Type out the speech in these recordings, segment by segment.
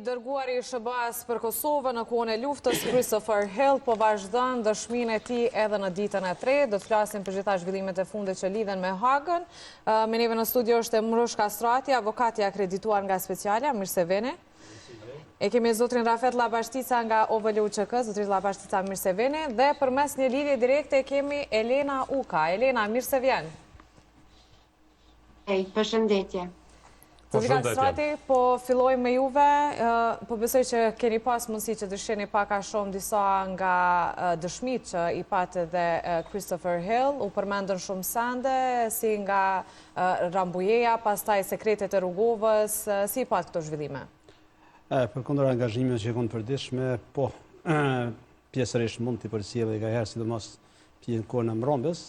dërguari i SBA-s për Kosovën në kohën e luftës, Christopher Hill, po vazhdon dëshminë e tij edhe në ditën e tretë. Do të flasim për gjitha zhvillimet e fundit që lidhen me Hagën. Me neve në studio është Emrosh Kastrati, avokati akredituar nga Speciala. Mirë se vini. E kemi zotrin Rafet Llabashtica nga OVL-UÇK, zotrin Llabashtica, mirë se vini. Dhe përmes një lidhje direkte kemi Elena Uka. Elena, mirë se vjen. Përshëndetje. Zotrin Kastrati, po filloj me juve, po besoj që keni pas mundësi që të shihni pak a shumë disa nga dëshmitë që i patë dhe Christopher Hill, u përmendën shumë sende, si nga Rambujeja, pastaj sekretet e Rrugovës, si i patë këto zhvillime? Përkundër angazhimeve që kanë përditshme, po pjesërisht mund t'i përcjellë nga herë, sidomos kohën e mbrëmjes.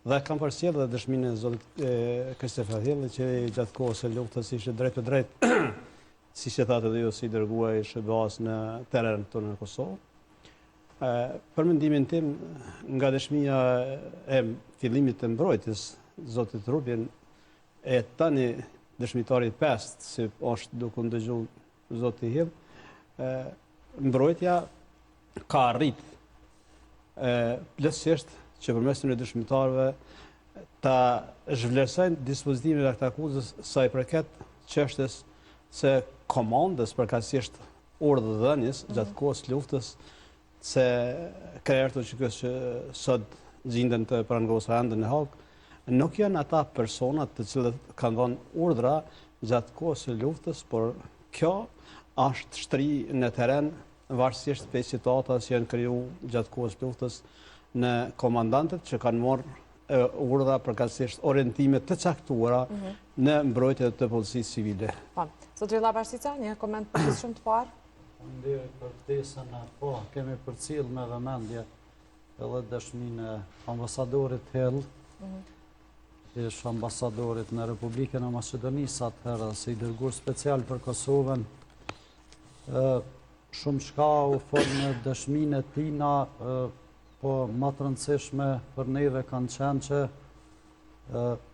Dhe kam përcjellë dhe dëshminë e zotit Christopher Hill, që gjatë kohës së luftës ishte drejt për drejt, siç e thatë edhe ju, si dërguari i SBA-s në terren tonë në Kosovë. Për mendimin tim, nga dëshmia e fillimit të mbrojtjes, zotit Rubin, e tani dëshmitari 5, si është duke ndëgjuar zoti Hill, mbrojtja ka arrit plotësisht që përmes të dëshmitarëve ta zhvlerësojnë dispozitimin e këtij akuzës sa i përket çështjes se komandës përkatësisht urdhëdhënies gjatë kohës luftës se krerët që sot gjenden të prangosur në Hagë nuk janë ata personat të cilët kanë dhënë urdhra gjatë kohës së luftës, por kjo është shtri në terren varësisht prej situatave që janë krijuar gjatë kohës së luftës në komandantët që kanë marrë urdhra përkatësisht orientime të caktuara në mbrojtje të policisë civile. Zotri Llabashtica, një koment shumë të parë? Ndërë për tesën po, kemi përcjellë me vëmendje edhe dëshminë e ambasadorit Hill, ish ambasadorit në Republikën e Maqedonisë atëherë, si i dërguar special për Kosovën. Shumë shka u folë në dëshminë e tina, po më të rëndësishme për neve kanë qenë që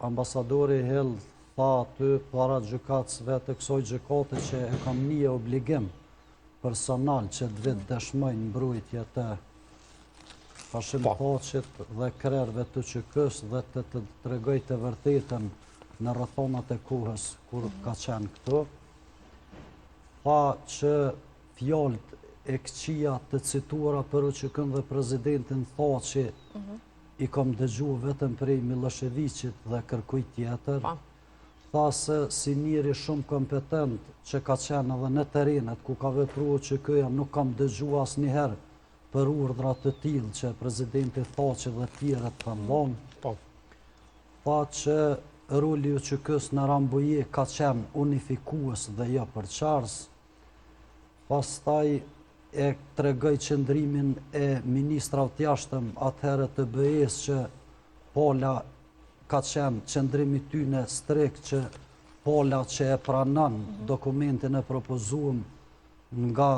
ambasadori Hill tha aty para gjykatësve të kësaj gjykate që e kam një obligim personal që të vetë dëshmojnë mbrojtje të Pashilpaqit dhe krerëve të QK-s dhe të tregoj të vërtetën në rrethonat e kohës kur ka qenë këtu. Tha që fjalët e këqija të cituara për UÇK-n dhe prezidentin tha që i kam dëgjuar vetëm prej Miloševićit dhe kërkuj tjetër. Tha se si njeri shumë kompetent që ka qenë edhe në terrenet ku ka vepruar UÇK-ja nuk kam dëgjuar asnjëherë për urdhra të tillë që presidenti Thaçi dhe tjerët kanë dhënë. Tha që roli i UÇK-s në Rambuje ka qenë unifikues dhe jo përçars. Pastaj e tregoj qëndrimin e ministrave të jashtëm atëherë të BE-s që Pola ka qenë qëndrimi tyne strikt që Pola që e pranon dokumentin e propozuar nga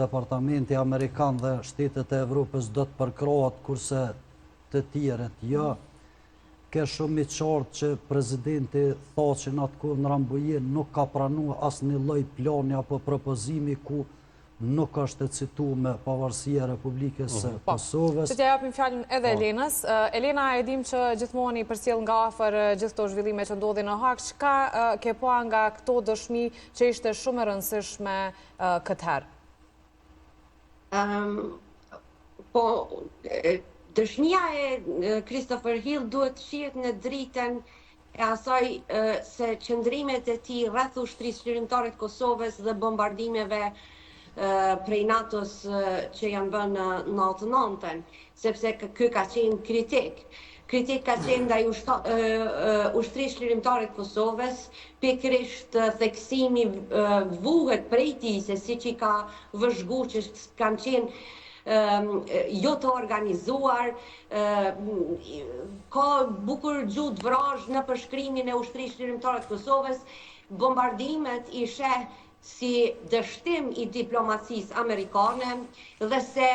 Departamenti Amerikan dhe Shtetet e Evropës do të përkrohet kurse të tjerët jo. Ke shumë i qartë që presidenti Thaçi në atë kohë në Rambuje nuk ka pranuar asnjë lloj plani apo propozimi ku nuk është e cituar me pavarësia e Republikës së Kosovës. Që t'ja japim fjalën edhe Elenës. Elena, e dim që gjithmonë i përcjell nga afër gjithë këto zhvillime që ndodhin në Hagë. Çka ke pa nga këto dëshmi që ishte shumë e rëndësishme këtë herë? Po, dëshmia e Christopher Hill duhet shihet në dritën e asaj se qëndrimet e tij rreth ushtrisë lirimtare të Kosovës dhe bombardimeve prej NATO-s që janë bërë në 99-ën, sepse ky ka qenë kritik. Kritik ka qenë ndaj ushtrisë lirimtare të Kosovës, pikërisht theksimi vuhet prej tij se siç i ka vëzhguar që kanë qenë jo të organizuar, ka bukur gjuhë vrazh në përshkrimin e ushtrisë lirimtare të Kosovës, bombardimet i sheh si dështim i diplomacisë amerikane dhe se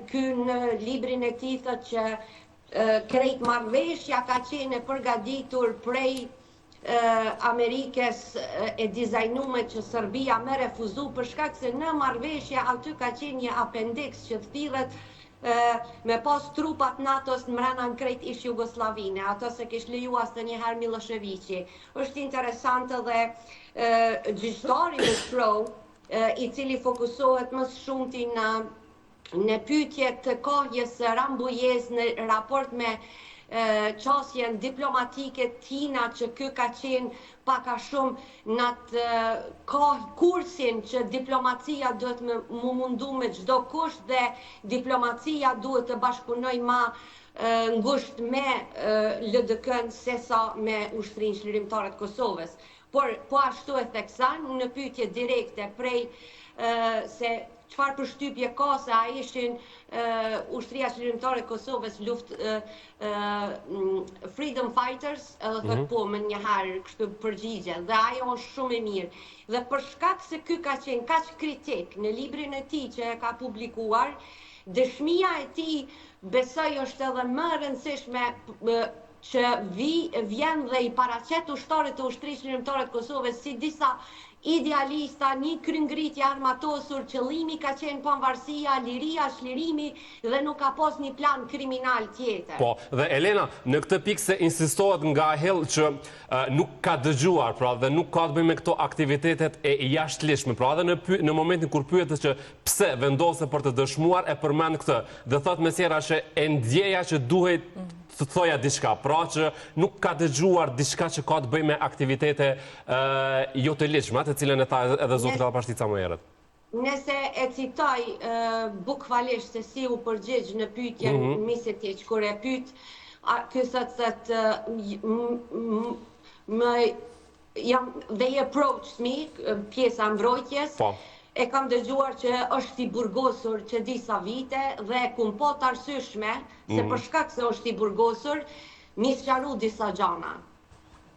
ky në librin e tij thotë që krejt marrëveshja ka qenë e përgatitur prej Amerikës e dizajnume që Serbia me refuzu për shkak se në marrëveshje aty ka qenë një appendix që thirret me pas trupat NATO-s në mrena në krejt ish Jugoslavine, ato se kish leju asë njëherë Miloševiqi. Është interesante dhe gjyqtari në Shrow, i cili fokusohet më shumti në pyetje të kohjes Rambujez në raport me qasjen diplomatike tina që kë ka qenë paka shumë në të kursin që diplomacia duhet mu mundu me gjdo kusht dhe diplomacia duhet të bashkëpunoj ma ngusht me LDK-n sesa me ushtrin çlirimtare të Kosovës. Por po ashtu e theksan në pyetje direkte prej se çfarë përshtypje ka se a ishin ushtria çlirimtare e Kosovës freedom fighters, edhe thot po më njëherë kështu përgjigje dhe ajo është shumë e mirë. Dhe për shkak se ky ka qenë kaq kritik në librin e tij që e ka publikuar, dëshmia e tij besoj është edhe më e rëndësishme që vjen dhe i paraqet ushtarët e ushtrisë çlirimtare të Kosovës si disa idealista, një kryngritje armatosur, qëllimi ka qenë pavarësia, liria, çlirimi dhe nuk ka pas një plan kriminal tjetër. Po, dhe Elena, në këtë pikë se insistohet nga Hell që nuk ka dëgjuar, pra dhe nuk ka të bëjë me këto aktivitetet e jashtëligjshme, pra dhe në momentin kur pyetet që pse vendose për të dëshmuar e përmend këtë, dhe thot mesjera që e ndjeja që duhet të thoja diçka, pra që nuk ka dëgjuar diçka që ka të bëjë me aktivitete jo të ligjshme, të cilën e tha edhe zotri Allapashtica më herët. Nëse e citoj bukfalisht se si u përgjigj në pyetjen Misetić kur e pyet, ky thot they approached me, pjesa mbrojtjes. Po. E kam dëgjuar që është i burgosur që disa vite dhe kum po të arsyeshme se për shkak se është i burgosur, mi sqaru disa gjana.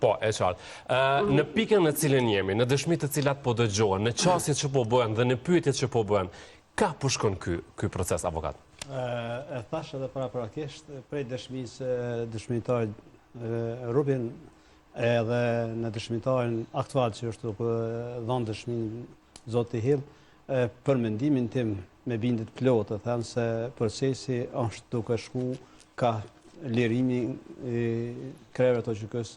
Po, e qartë. Në pikën në cilën jemi, në dëshmit të cilat po dëgjohen, në qasjet që po bëhen dhe në pyetjet që po bëhen, ka po shkon ky proces, avokat? E thash edhe paraprakisht, prej dëshmisë dëshmitar Rubin edhe në dëshmitarin aktual që është dhënë dëshmin Zoti Hill, për mendimin tim me bindje të plotë, them se procesi është duke shku ka lirimi krerëve të gjykës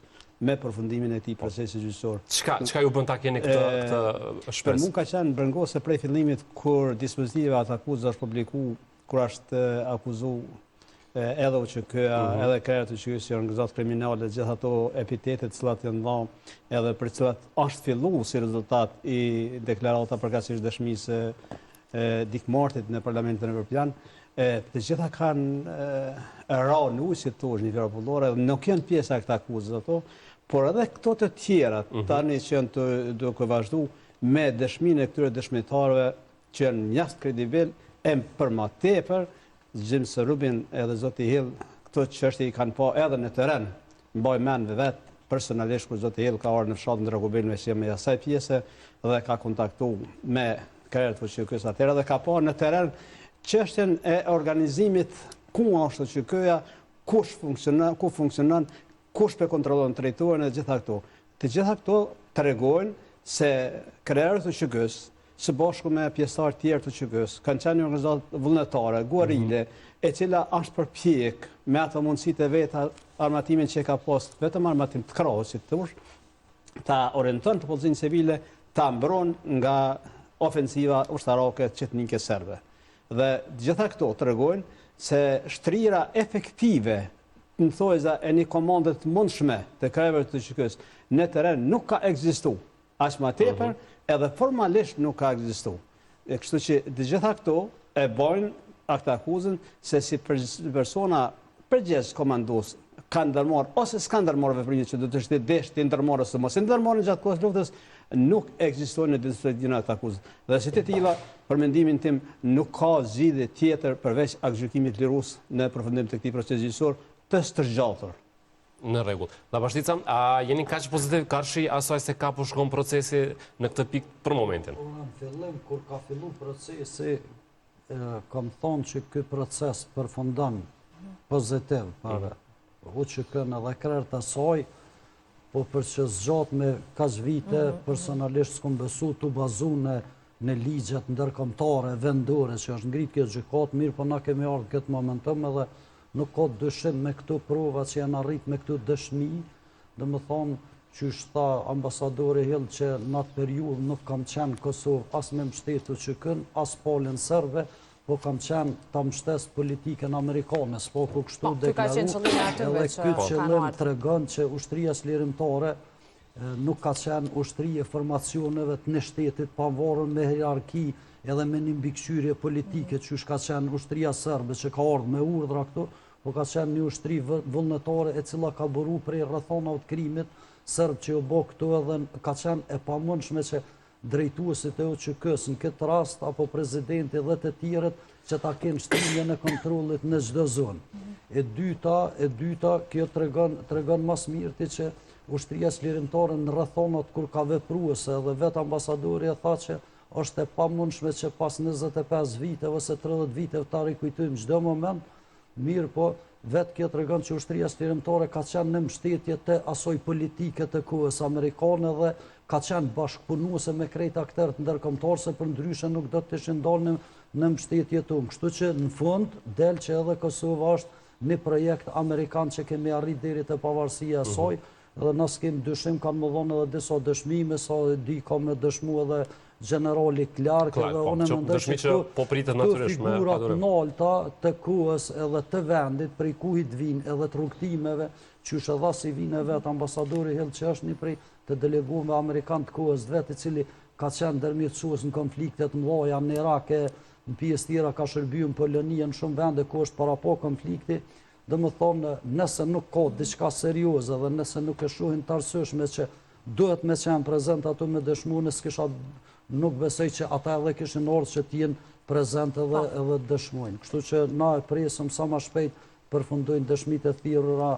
me përfundimin e tij procesi gjyqësor. Çka ju bën ta keni këtë shpresë? Për mua ka qenë brengose prej fillimit kur dispozitiva të akuzës është publikuar, kur është akuzuar edhe UÇK-ja, edhe krerët të gjykës si organizatë kriminale, gjithë ato epitetet cilat janë dhënë, edhe për cilat është filluar si rezultat i deklarata përkatësisht dëshmisë dikmartit në Parlamentin Evropian, të gjitha kanë rarë në ujë si tosh një verabullore, nuk janë pjesa e këta akuzës ato, por edhe këto të tjera tani që janë të duke vazhdu me dëshminë e këtyre dëshmitarëve që janë mjaft kredibil, e për më tepër James Rubin edhe Zoti Hill këto çështje i kanë pa edhe në terren. Mbaj mend vetë personalisht kur Zoti Hill ka ardhur në fshatin Dragobil me si me asaj pjese dhe ka kontaktuar me krerët të QK-s atëherë dhe ka pa në terren çështjen e organizimit ku është QK-ja, kush funksionon, ku funksionon, kush pe kontrollon territorin e gjitha këto. Të gjitha këto tregojnë se krerët të QK-s së bashku me pjesëtar tjerë të QK-s, kanë qenë një organizatë vullnetare, guarile, e cila është përpjek me ato mundësitë e veta armatimin që e ka pas, vetëm armatim të krahë, si të thosh, ta orienton të policinë civile, ta mbron nga ofensiva ushtarake çetnike serbe. Dhe gjitha këto tregojnë se shtrira efektive në thojza e një komande të mundshme të krerëve të QK-s në terren nuk ka ekzistuar. Aq më tepër, edhe formalisht nuk ka ekzistuar. Kështu që të gjitha këto e bojnë akta akuzën se si persona përgjegjës komandos kanë ndërmarrë ose s'kan ndërmarrë veprimet që do të shtet desh të ndërmarrë ose mos e ndërmarrën gjatë kohës luftës, nuk ekzistojnë në dispozitivin e akta akuzës. Dhe si të tilla, për mendimin tim, nuk ka zgjidhje tjetër përveç aktgjykimit lirues në përfundim të këtij procesi gjyqësor të stërgjatur. Në rregull. Allapashtica, a jeni kaq pozitiv karshi asaj se ka po shkon procesi në këtë pikë për momentin? Në fillim, kur ka filluar procesi, kam thonë që ky proces përfundon pozitiv për UÇK-n edhe krerët e saj, po për që zgjat me kaq vite, personalisht s'kom besu të bazu në ligjet ndërkombëtare, vendore, që është ngrit kjo gjykat, mirë po na kemi ardhur këtë momentum edhe nuk ka dyshim me këto prova që janë arrit me këto dëshmi, dhe më thonë që është tha ambasadori Hill që në atë periudhë nuk kam qenë Kosovë as me mbështetu që kënë, as palin sërbe, po kam qenë ta mbështes politikën amerikane, s'po ku kështu deklaru, edhe këtë qëllim të regon që ushtria slirimtare nuk ka qenë ushtrie formacioneve të në shtetit pavarur me hierarki edhe me një mbikëqyrje politike që ka qenë ushtria sërbe që ka ardhur me urdhra këtu, po ka qenë një ushtri vullnetare e cila ka bëru prej rrethonave të krimit sërb që u bë këtu edhe ka qenë e pamundshme që drejtuesit e OÇK-s në këtë rast apo presidenti dhe të tjerët që ta kenë shtrimjen e kontrollit në çdo zonë. E dyta, kjo tregon mas mirti që ushtria slirimtare në rrethonat kur ka vepruese edhe vetë ambasadori e tha që është e pamundshme që pas 25 viteve ose 30 viteve ta rikujtojmë çdo moment, mirë po vetë kjo tregon që ushtria slirimtare ka qenë në mbështetje të asoj politike të kohës amerikane dhe ka qenë bashkëpunuese me krejt aktorët ndërkombëtar, se përndryshe nuk do të ishin dalë në mbështetje tonë. Kështu që në fund del që edhe Kosova është një projekt amerikan që kemi arrit deri te pavarësia e saj, dhe na s'kem dyshim, kanë më dhënë edhe disa dëshmime, sa di ka me dëshmu edhe generali Clark, edhe unë mendoj që këto figurat nalta të kohës edhe të vendit, prej kujt vinë edhe të rrugtimeve, që është edhe si vinë vetë ambasadori Hill që është një prej të deleguarve amerikan të kohës vetë, i cili ka qenë ndërmjetësues në konfliktet mëdha në Irak, në pjesë tjera ka shërbyer në Poloni, në shumë vende ku është para po konflikti. Domethënë, nëse nuk ka diçka serioze dhe nëse nuk e shohin të arsyeshme që duhet me qenë prezent ato me dëshmu, nuk besoj që ata edhe kishin ardhur që të jenë prezent edhe dëshmojnë. Kështu që na e presim sa më shpejt përfundojnë dëshmitë e thirrura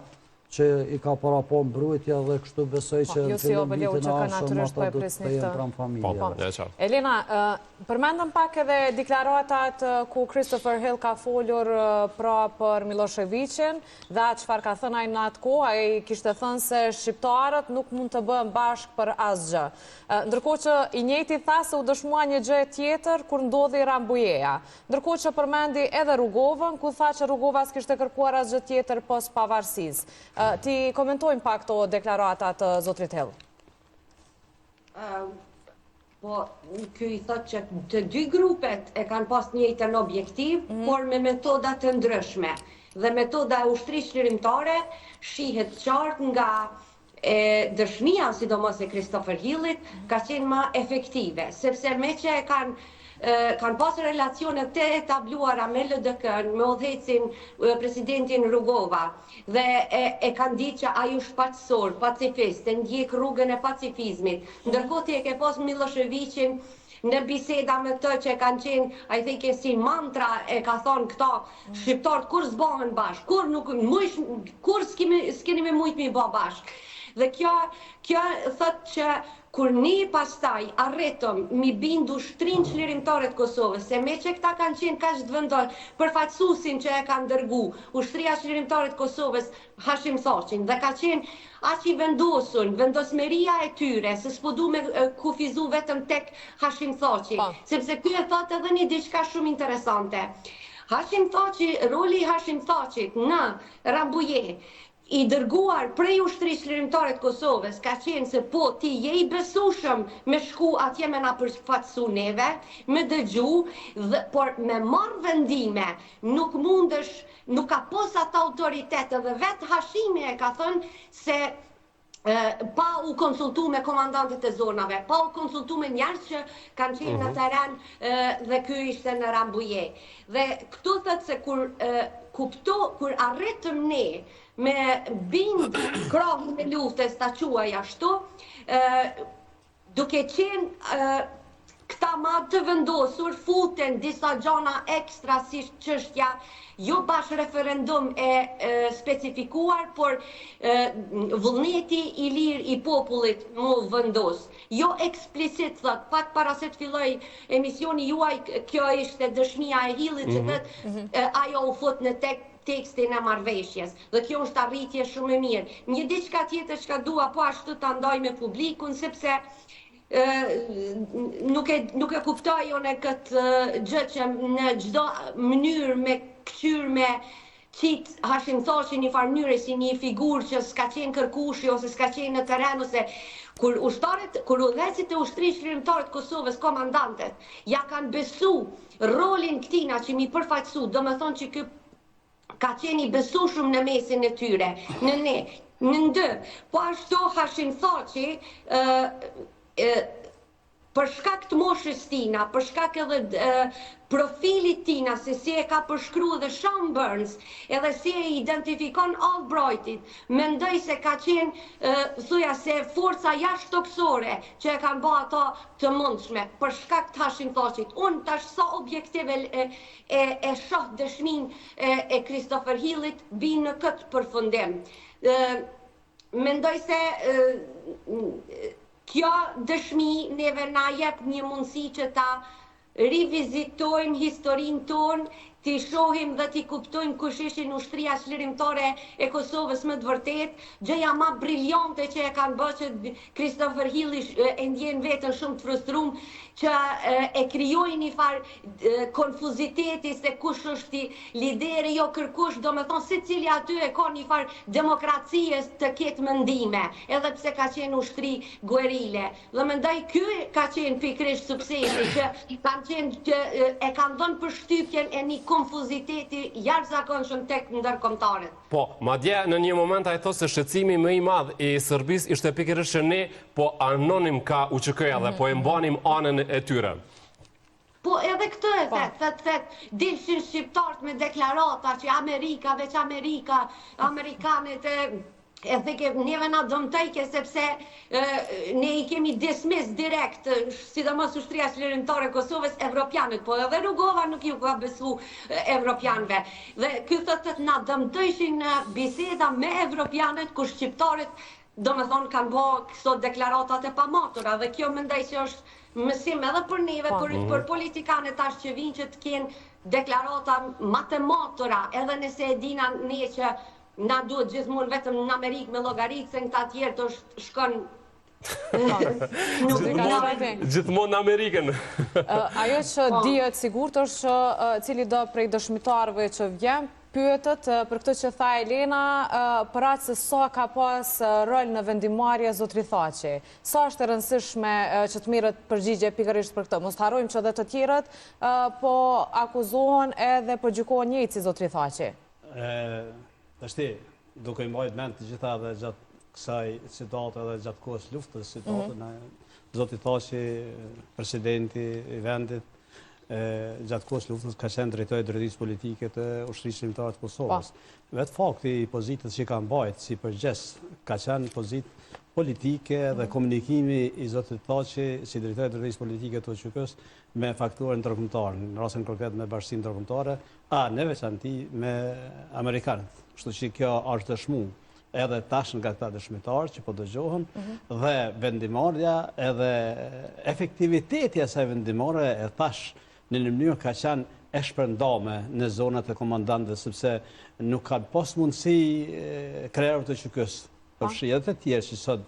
që i ka para po mbrojtja dhe kështu besoj që në fillim vitin e ardhshëm ata do të jenë pranë familjeve. Elena, përmendëm pak edhe deklaratat ku Christopher Hill ka folur pra për Miloševićin dhe çfarë ka thënë ai në atë kohë, ai kishte thënë se shqiptarët nuk mund të bëhen bashkë për asgjë. Ndërkohë që i njëjti tha se u dëshmua një gjë tjetër kur ndodhi Rambujeja. Ndërkohë që përmendi edhe Rugovën, ku tha që Rugova s'kishte kërkuar asgjë tjetër pas pavarësisë. Ti komentojmë pak to deklaratat zotrit Hill. Po, ky i thot që të dy grupet e kanë pas njëjtën objektiv, por me metoda të ndryshme. Dhe metoda e ushtrisë lirimtare shihet qartë nga dëshmia, sidomos e Christopher Hillit, ka qenë më efektive, sepse me që kanë pas relacione të etabluara me LDK-n, me udhëhecin presidentin Rugova, dhe e kanë ditë që ai është paqësor, pacifist, e ndjek rrugën e pacifizmit. Ndërkohë ti e ke pas Miloševićin në biseda me të që kanë qenë, ai theke si mantra, e ka thonë këta shqiptarët kur s'bahen bashkë, kur s'keni me mujt mi bë bashkë. Dhe kjo thot që kur ne pastaj arritëm mi bindu shtrinj lirimtare të Kosovës, se me që këta kanë qenë kaq të vendosur, përfaqësuesin që e kanë dërgu ushtria lirimtare të Kosovës, Hashim Thaqin, dhe ka qenë aq i vendosur, vendosmëria e tyre, se s'po du me kufizu vetëm tek Hashim Thaqi, sepse ky e thot edhe një diçka shumë interesante. Hashim Thaqi, roli i Hashim Thaqit në Rambuje, i dërguar prej ushtrisë lirimtare të Kosovës, ka qenë se po ti je i besueshëm me shku atje me na përfaqësu neve, me dëgju, por me marrë vendime, nuk mundesh, nuk ka pos atë autoritet, dhe vetë Hashimi e ka thënë se pa u konsultu me komandantët e zonave, pa u konsultu me njerëz që kanë qenë në teren dhe ky ishte në Rambuje. Dhe këtu thët se kur arritëm ne me bind krahun e luftës ta quaj ashtu, duke qenë këta ma të vendosur, futen disa gjana ekstra si çështja jo bash referendum e specifikuar, por vullneti i lirë i popullit mu vendos. Jo eksplicit thot, pak para se të filloj emisioni juaj, kjo ishte dëshmia e Hillit që thot ajo u fut në tek tekstin e marrëveshjes. Dhe kjo është arritje shumë e mirë. Një diçka tjetër që dua po ashtu ta ndaj me publikun, sepse nuk e kuptoj unë këtë gjë që në çdo mënyrë me kqyr me qitë Hashim Thaçi një farë mënyre si një figurë që s'ka qenë kërkushi ose s'ka qenë në teren ose kur udhëhecit e ushtrisë shërimtare të Kosovës, komandantet, ja kanë besu rolin këtina që mi përfaqësu, do me thonë që kë ka qenë i besueshëm në mesin e tyre, në ne, në ndë, po ashtu Hashim Thaçi, për shkak të moshës tina, për shkak edhe profilit tina, se si e ka përshkru dhe Sean Burns, edhe si e identifikon Albrightit, mendoj se ka qenë, thuja se forca jashtëtoksore që e kanë bë ato të mundshme, për shkak të Hashim Thaçit. Unë tash sa objektive e shoh dëshmin e Christopher Hillit vinë në këtë përfundim. Mendoj se kjo dëshmi neve na jep një mundësi që ta rivizitojmë historinë tonë, t'i shohim dhe t'i kuptojmë kush ishin ushtria çlirimtare e Kosovës më të vërtet, gjëja ma briljante që e kanë bërë që Christopher Hilli e ndjen veten shumë të frustruar, që e krijoi një farë konfuziteti se kush është lideri, jo kërkush, do me thonë secili aty e ka një farë demokracie të ketë mendime, edhe pse ka qenë ushtri guerile. Dhe mendoj ky ka qenë pikërisht suksesi, që kanë qenë që e kanë dhënë përshtypjen e një konfuziteti jashtëzakonshëm tek ndërkombëtarët. Po, madje në një moment ai thotë se shqetësimi më i madh i Serbisë ishte pikërisht që ne po anonim ka UÇK-ja dhe po e mbanim anën e tyre. Po edhe këtë e thët, dilshin shqiptarët me deklarata që Amerika, veç Amerika, Amerikanët e thike neve na dëmtojke sepse ne i kemi dismiss direkt, sidomos ushtria çlirimtare e Kosovës, evropianët, po edhe Rugova nuk ju ka besu evropianëve. Dhe ky thotë na dëmtojshin në biseda me evropianët, ku shqiptarët do me thonë kanë bo këso deklaratat e pamatura, dhe kjo mendoj që është mësim edhe për neve, për politikanet tash që vinë që të kenë deklarata ma të matura, edhe nëse e dina ne që na duhet gjithmonë vetëm në Amerikë me llogaritë, se këta tjerë të shkon gjithmonë në Amerikën. Ajo që dihet sigurt është cili do prej dëshmitarëve që vjen pyetët për këtë që tha Elena, për atë se sa ka pas rol në vendimarrje zotri Thaçi. Sa është e rëndësishme që të mirët përgjigje pikërisht për këtë. Mos të harrojmë që edhe të tjerët po akuzohen edhe po gjykohen njëjtë si zotri Thaçi. Tashti, duke i mbajtur mend të gjitha dhe gjatë kësaj citate dhe gjatë kohës luftës, citatën e zotit Thaçi, presidenti i vendit, gjatë kohës luftës ka qenë drejtori i drejtorisë politike të ushtrisë shërimtare të Kosovës. Vetë fakti i pozitës që ka mbajtur si përgjegjës ka qenë pozitë politike dhe komunikimi i zotit Thaçi si drejtori i drejtorisë politike të UÇK-s me faktorën ndërkombëtar, në rastin konkret me Bashkinë Ndërkombëtare, në veçanti me amerikanët. Kështu që kjo është dëshmuar edhe tash nga këta dëshmitarë që po dëgjohen, dhe vendimarrja edhe efektiviteti e asaj vendimarrje e tash në një mënyrë ka qenë e shpërndame në zonat e komandantëve, sepse nuk ka pas mundësi krerët të UÇK-s, përfshi edhe të tjerë që sot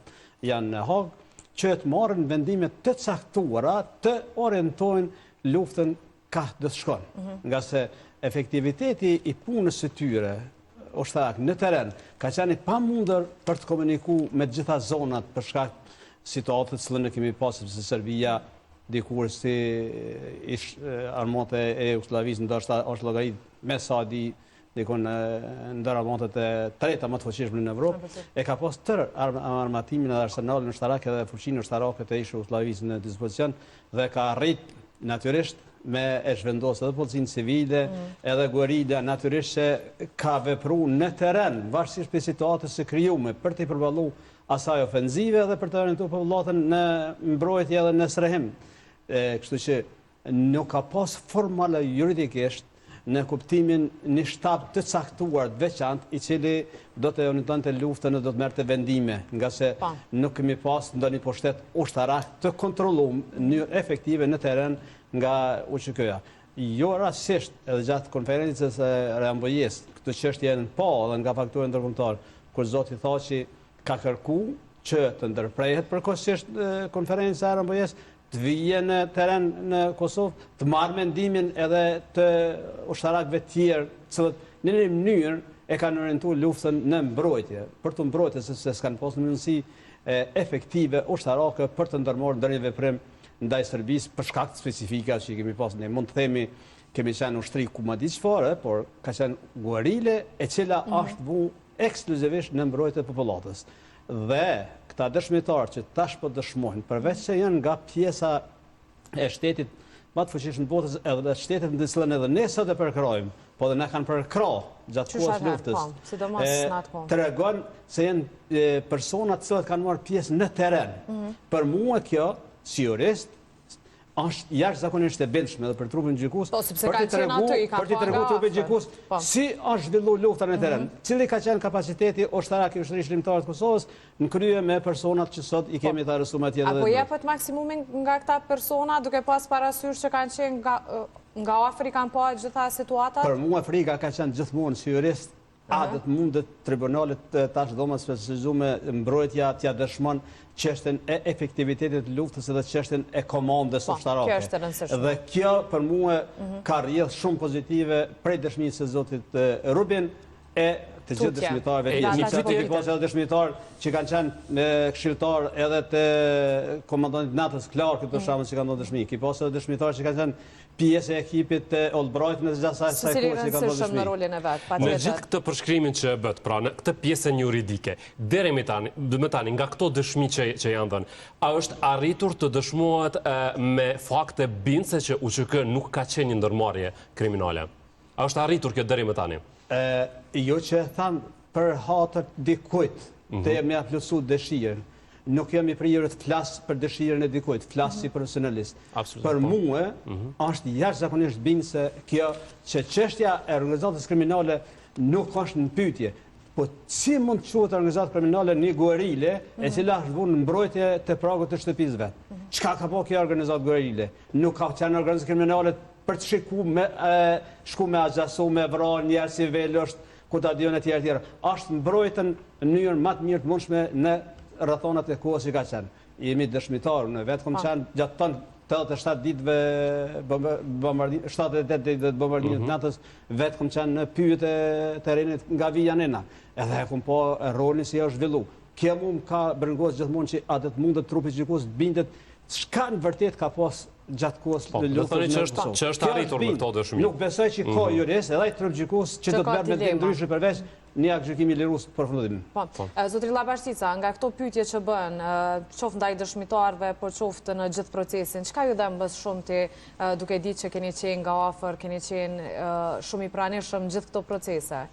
janë në Hagë, që të marrin vendime të caktuara, të orientojnë luftën ka do të shkon. Nga se efektiviteti i punës së tyre ushtarak në teren ka qenë i pamundër për të komunikuar me të gjitha zonat për shkak situatës që ne kemi pasur, sepse Serbia dikur si armate e Jugosllavisë ndoshta është llogarit me sa di dikon ndër armatet e treta më të fuqishme në Evropë, e ka pas tërë armatimin dhe arsenalin ushtarak edhe fuqinë ushtarake të Jugosllavisë në dispozicion dhe ka arrit natyrisht me e zhvendosë edhe policinë civile, edhe guerilla, natyrisht që ka vepruar në teren, varësisht për situatës së krijuar për të përballuar asaj ofenzive dhe për të orientuar popullatën në mbrojtje edhe në strehim. Kështu që nuk ka pas formale juridikisht në kuptimin një shtab të caktuar të veçantë i cili do të orientonte luftën dhe do të merrte vendime, nga se nuk kemi pas ndonjë pushtet ushtarak të kontrolluar në mënyrë efektive në teren nga UÇK-ja. jo rastisht edhe gjatë konferencës e Rambojes, këtë çështje në pa dhe nga faktorë ndërkombëtar, kur zoti tha që ka kërku që të ndërprehet përkohësisht konferenca e Rambojes, të vijë në teren në Kosovë, të marrë mendimin edhe të ushtarakëve tjerë, cilët në një mënyrë e kanë orientuar luftën në mbrojtje, për të mbrojtje se s'kanë pasur mundësi efektive ushtarake për të ndërmarrë ndonjë veprim ndaj Serbisë për shkak të specifika që kemi pasur ne. Mund të themi kemi qenë ushtri ku ma di çfarë, por ka qenë guerile e cila është vu ekskluzivisht në mbrojtje të popullatës. Dhe këta dëshmitarë që tash po dëshmojnë, përveç se janë nga pjesa e shtetit më të fuqishëm në botës edhe shtetet në të cilën edhe ne sot e përkrojmë, po dhe na kanë përkrah gjatë kohës luftës, tregon se janë persona të cilët kanë marrë pjesë në terren. Për mua kjo, si jurist, është jashtëzakonisht e bëndshme edhe për trupin gjykus, për t'i tregu trupin gjykus si është zhvilluar lufta në terren, cili ka qenë kapaciteti ushtarak i ushtrisë shqiptare të Kosovës në krye me personat që sot i kemi të arrestuar atje. Apo jepet maksimumin nga këta persona duke pas parasysh që kanë qenë nga Afrika kanë pa gjitha situatat? Për mua Afrika ka qenë gjithmonë si jurist, adet mundet tribunalit tash dhoma specializume mbrojtja t'ja dëshmon çështën e efektivitetit të luftës edhe çështën e komandës ushtarake. Dhe kjo për mua ka rrjedh shumë pozitive prej dëshmisë së zotit Rubin e të gjithë dëshmitarëve. Një pas edhe dëshmitar që kanë qenë këshilltar edhe të komandantit NATO-s Clark për shkakun që kanë dhënë dëshmi. Ki pas edhe dëshmitar që kanë qenë pjesë e ekipit të Albright në gjatë asaj kohë që kanë dhënë dëshmi. Në gjithë këtë përshkrimin që bët, pra në këtë pjesën juridike, deri më tani nga këto dëshmi që janë dhënë, a është arritur të dëshmohet me fakte bindëse që UÇK nuk ka qenë një ndërmarrje kriminale? A është arritur kjo deri më tani? Jo që thamë për hatër dikujt të jemi plotsu dëshirën. Nuk jam i prirur të flas për dëshirën e dikujt, flas si profesionalist. Për mua është jashtëzakonisht bindëse kjo që çështja e organizatës kriminale nuk është në pyetje. Po si mund të quhet organizatë kriminale një guerile e cila është vënë në mbrojtje të pragut të shtëpisë vet? Çka ka bëu kjo organizatë guerile? Nuk ka qenë organizatë kriminale për të shku me agjasu, me vrarë njerëz si velësht, ku ta dion e tjerë. Është mbrojtën në mënyrë më të mirë të mundshme në rrethonat e kohës që ka qenë. Jemi dëshmitarë, në vetë kom qenë gjatë tonë 87 ditëve, 78 ditëve të bombardimit natës, vetë kom qenë në pyjet e terrenit nga vija nena. Edhe kom po rolin si është zhvillu. Kjo mu më ka bërëngos gjithmonë që atë të mundët trupi gjykus bindet çka në vërtet ka pas gjatë kohës në luftën në Kosovë. Që është arritur me këto dëshmi. Nuk besoj që ka jurist edhe ai trup gjykus që do të bërë me të ndryshme përveç një akt gjykimi lirus për përfundim. Zotri Llabashtica, nga këto pyetje që bën, qoftë ndaj dëshmitarëve, por qoftë në gjithë procesin, çka ju dëmbës shumë ti duke ditë që keni qenë nga afër, keni qenë shumë i pranishëm gjithë këto procese?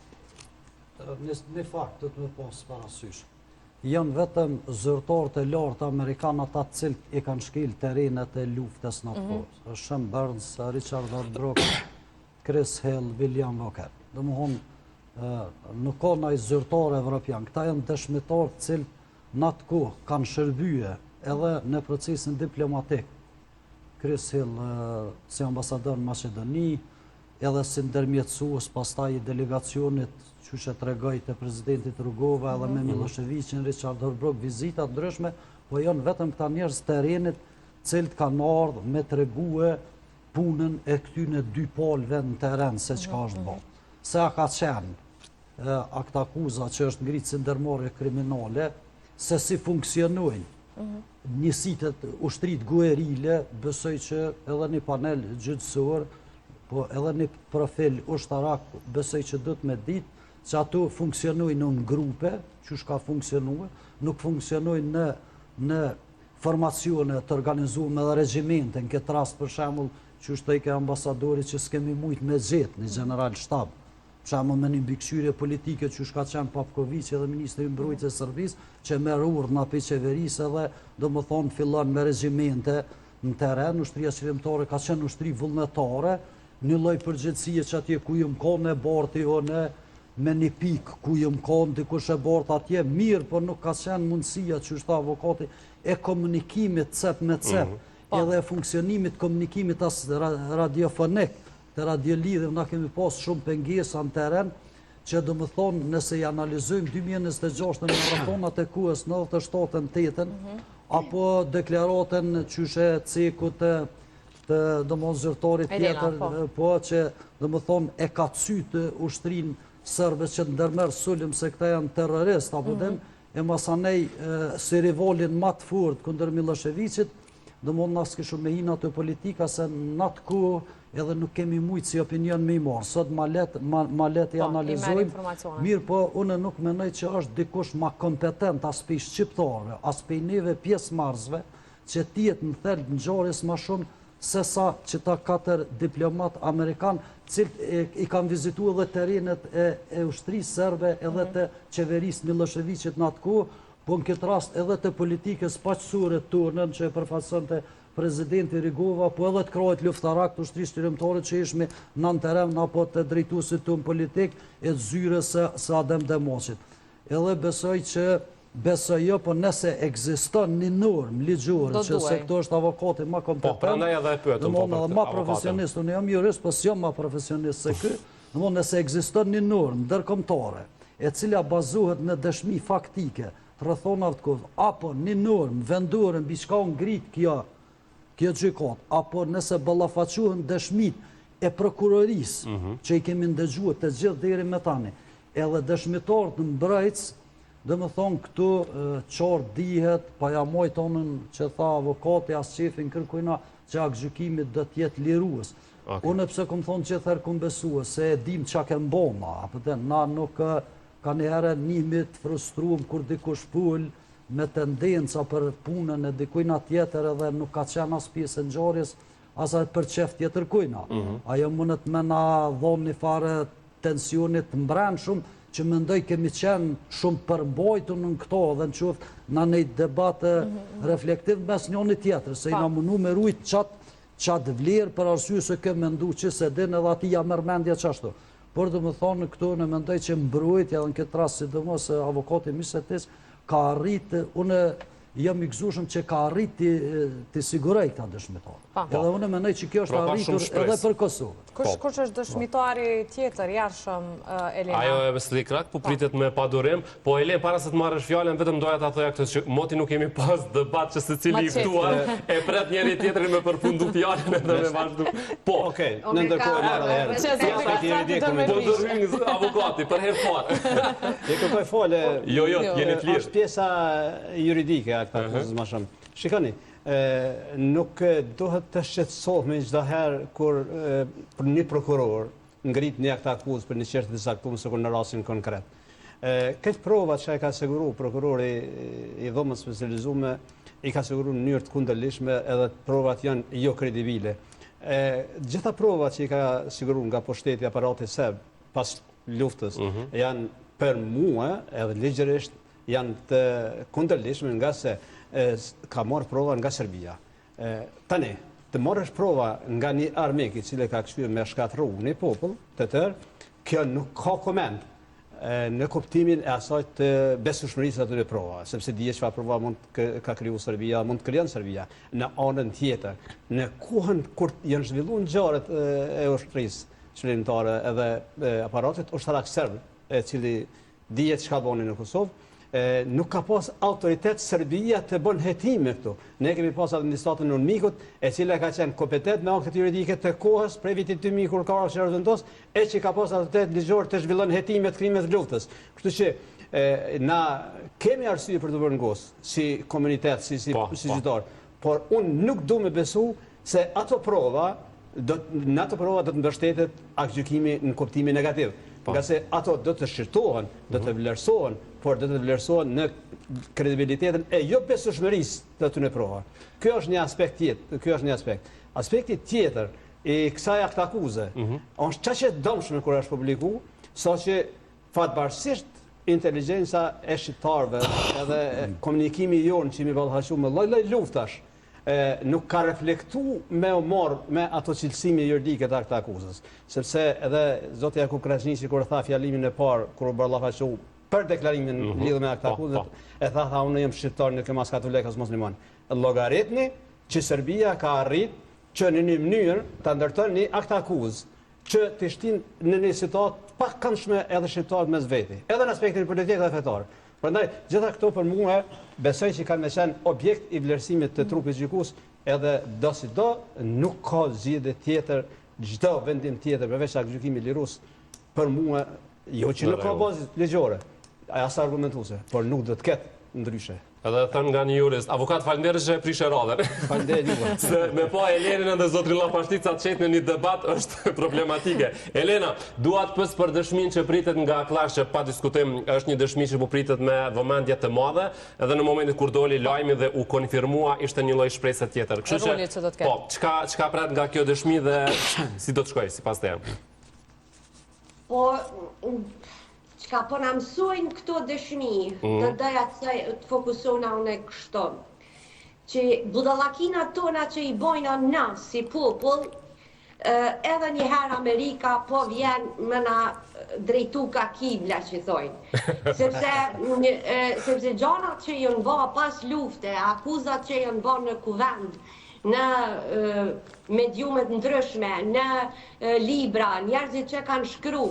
Në fakt të më pas parasysh. Janë vetëm zyrtarët e lartë amerikanët atë cilët i kanë shkel terrenet e luftës në atë kohë. Sean Burns, Richard Warbrook, Chris Hill, William Walker. Domthonë nuk ka ndonjë zyrtar evropian. Këta janë dëshmitarë të cilët në atë kohë kanë shërbyer edhe në procesin diplomatik. Chris Hill si ambasador në Maqedoni, edhe si ndërmjetësues pastaj i delegacionit që që të regoj të prezidentit Rugova edhe me Miloševićin, Richard Warbrook, vizitat ndryshme, po janë vetëm këta njerëz terrenit cilët kanë ardhur me tregue punën e këtyne dy palëve në terren se çka është bërë. Se a ka qenë akt akuza që është ngritë si ndërmarrje kriminale, se si funksionojnë njësitet ushtrit guerile, besoj që edhe një panel gjyqësor, po edhe një profil ushtarak, besoj që do të me ditë që ato funksionojnë në grupe, që shka funksionue, nuk funksionojnë në formacione të organizume dhe regimente, në këtë rast për shemull që është të ike ambasadori që s'kemi mujt me gjetë, një general shtab, për shemull me një mbikëqyrje politike që shka qenë Papković edhe Ministri Mbrojtjes e Serbisë, që merr urdhna për qeverisë edhe do më thonë fillon me regimente në teren, ushtria qërimtare ka qenë ushtri vullnetare, një lloj përgjithësie që atje ku jëm konë e barti o në me një pikë ku jëm konë dikush e bart atje, mirë, por nuk ka qenë mundësia që është avokati e komunikimit cep me cep, edhe e funksionimit komunikimit as radiofonik të radiolidhëm na kemi pas shumë pengesa në teren, që do më thonë nëse i analizojmë 2026 në maratonat e kuës 97-8, apo deklaratën qyshe ceku të do më zyrtarit tjetër, po që do më thonë e ka cytë ushtrin sërbe që ndërmerë sullim se këta janë terrorist, apo e masanej si rivalin ma të furt këndër Miloševićit, do më nësë këshu me hina të politika se në atë ku edhe nuk kemi mujtë si opinion me i marë. Sot ma let i analizojmë, mirë po unë nuk menoj që është dikush ma kompetent as pe i shqiptarve, as pe i neve pjesë marzve, që tjetë në thelë në gjarës ma shumë se sa që ta 4 diplomat Amerikan, cilë i kam vizitu edhe terenet e ushtrisë serbe edhe të qeverisë Miloševićit në atë ku, po në këtë rast edhe të politikës paqësure të turnën që e përfaqëson të prezidenti Rigova, po edhe të krajt luftarak të ushtrisë qytetarë që ishme në terem apo të drejtuesit të në politik e të zyre së Adem Demoqit. Edhe besoj jo, po nëse ekziston një normë ligjore që se këto është avokati ma kompetent, dhe ma profesionist, unë jam jurist, po s'jam ma profesionist se kë, dhe nëse ekziston një normë ndërkombëtare, e cila bazohet në dëshmi faktike, të rrethonave të kohës, apo një normë vendore mbi çka u ngrit kjo gjykat, apo nëse ballafaqohen dëshmit e prokurorisë, që i kemi ndëgjuar të gjithë deri më tani, edhe dëshmitarët në mbrojtës, dhe më thonë këtu qarë dihet, pa ja mojt onën që tha avokati as qefin kërkujna që akë gjykimit dhe tjetë liruës. Unë pëse këmë thonë që thërë këmë besua, se e dim që ke mboma, na nuk ka njëherë njimit frustruum kur dikush pull me tendenca për punën e dikujna tjetër edhe nuk ka qenë as pjesë në gjarjes, asa për qef tjetër kujna. Ajo mundet me na dhonë një fare tensionit mbrenë shumë, që mendoj kemi qenë shumë përmbojtu në këto dhe në qoftë në një debatë reflektiv mes njëni tjetër, se i nga mundu me rujt qatë vlerë për arsye se kemë mendu që se din edhe ati ja mërmendja qashtu. Por dhe më thonë këtu në mendoj që mbrojtja edhe në këtë rast si dhe mos avokati Misetis ka arritë, une jam i gëzushëm që ka arritë të sigurej këta dëshmitarë. Edhe unë menoj që kjo është arritur edhe për Kosovë. Kush është dëshmitari tjetër, jarshëm Elena? Ajo e Vesli Krak, po pritet me padurim, po Elen, para se të marrësh fjallën, vetëm doja ta thoja këtë që moti nuk kemi pas debat që se cili i ftuar, e pret njëri tjetëri me përfundu fjallën edhe me vazhdu. Po, okej, në ndërkohë marrë dhe herë. Po dërhynë avokati, për herë farë. E kërkoj fole, jo, jeni të lirë. është pjesa juridike, këta kërëzës ma shumë. Shikoni, nuk duhet të shqetësohme çdo herë kur për një prokuror ngrit një akt akuzë për një çështje të saktuar se kur në rastin konkret. Këtë provat që ka siguru prokurori i dhomës specializuar i ka siguru në mënyrë të kundërlishme edhe provat janë jo kredibile. Gjitha provat që i ka siguru nga pushteti aparati serb pas luftës janë për mua edhe ligjërisht janë të kundërlishme nga se ka marrë prova nga Serbia. Tani, të marrësh prova nga një armik i cili ka kështuar me shkatërru një popull të tërë, kjo nuk ka koment në kuptimin e asaj të besueshmërisë atyre prova, sepse dihet çfarë prova mund ka kriju Serbia, mund të krijon Serbia në anën tjetër. Në kohën kur janë zhvilluar ngjarjet e ushtrisë shërbimtare edhe aparatit ushtarak serb, e cili dihet çka bën në Kosovë, nuk ka pas autoritet Serbia të bën hetime këtu. Ne kemi pas administratën në Mikut, e cila ka qenë kompetent me aktet juridike të kohës prej vitit 2000 kur ka ardhur vendos, e që ka pas autoritet ligjor të zhvillon hetime të krimeve të luftës. Kështu që na kemi arsye për të bërë ngos si komunitet, si qytetar, por unë nuk du me besu se ato prova në ato prova do të mbështetet aktgjykimi në kuptimin negativ. Nga se ato do të shqyrtohen, do të vlerësohen, por do të vlerësohen në kredibilitetin e jo besueshmërisë të atyre prova. Kjo është një aspekt tjetër. Aspekti tjetër i kësaj aktakuze është çaqe dëmshme kur është publiku, saqë fatbarësisht inteligjenca e shqiptarëve edhe komunikimi jonë që mi ballafaqu me lloj-lloj luftash nuk ka reflektu me me ato cilësimi juridike të akta akuzës. Sepse edhe zoti Jakub Krasniqi kur tha fjalimin e parë, kur u ballafaqu për deklarimin lidhur me akta akuzës, e tha unë jam shqiptar, nuk jam as katolik as musliman. Llogaritni që Serbia ka arrit që në një mënyrë ta ndërton një akt akuzë që të shtin në një situatë pak këndshme edhe shqiptarët mes veti, edhe në aspektin politik dhe fetar. Prandaj, gjitha këto për mua besoj që kanë me qenë objekt i vlerësimit të trupit gjykues, edhe do si do, nuk ka zgjidhje tjetër, çdo vendim tjetër përveç gjykimit lirues për mua, jo që nuk ka bazë ligjore, as argumentuese, por nuk do të ketë ndryshe. Edhe thënë nga një jurist, avokat falenderoj që e prishe radhën. Falenderoj juve. Se me pa Elenin dhe zotrin Llafashtica të qetë në një debat është problematike. Elena, duat pës për dëshmin që pritet nga Klash, që pa diskutim është një dëshmi që po pritet me vëmendje të madhe, edhe në momentin kur doli lajmi dhe u konfirmua ishte një lloj shpresë tjetër. Kështu që po, çka pret nga kjo dëshmi dhe si do të shkojë sipas teje? Po ka po në mësojnë këto dëshmi, të doja të fokusona unë kështu, që budallakina tona që i bojna na si popull, edhe njëherë Amerika po vjen më na drejtu ka kibla që thojnë. Sepse gjanat që jënë bë pas lufte, akuzat që jënë bë në kuvend, në mediumet ndryshme, në libra, njerëzit që kanë shkru,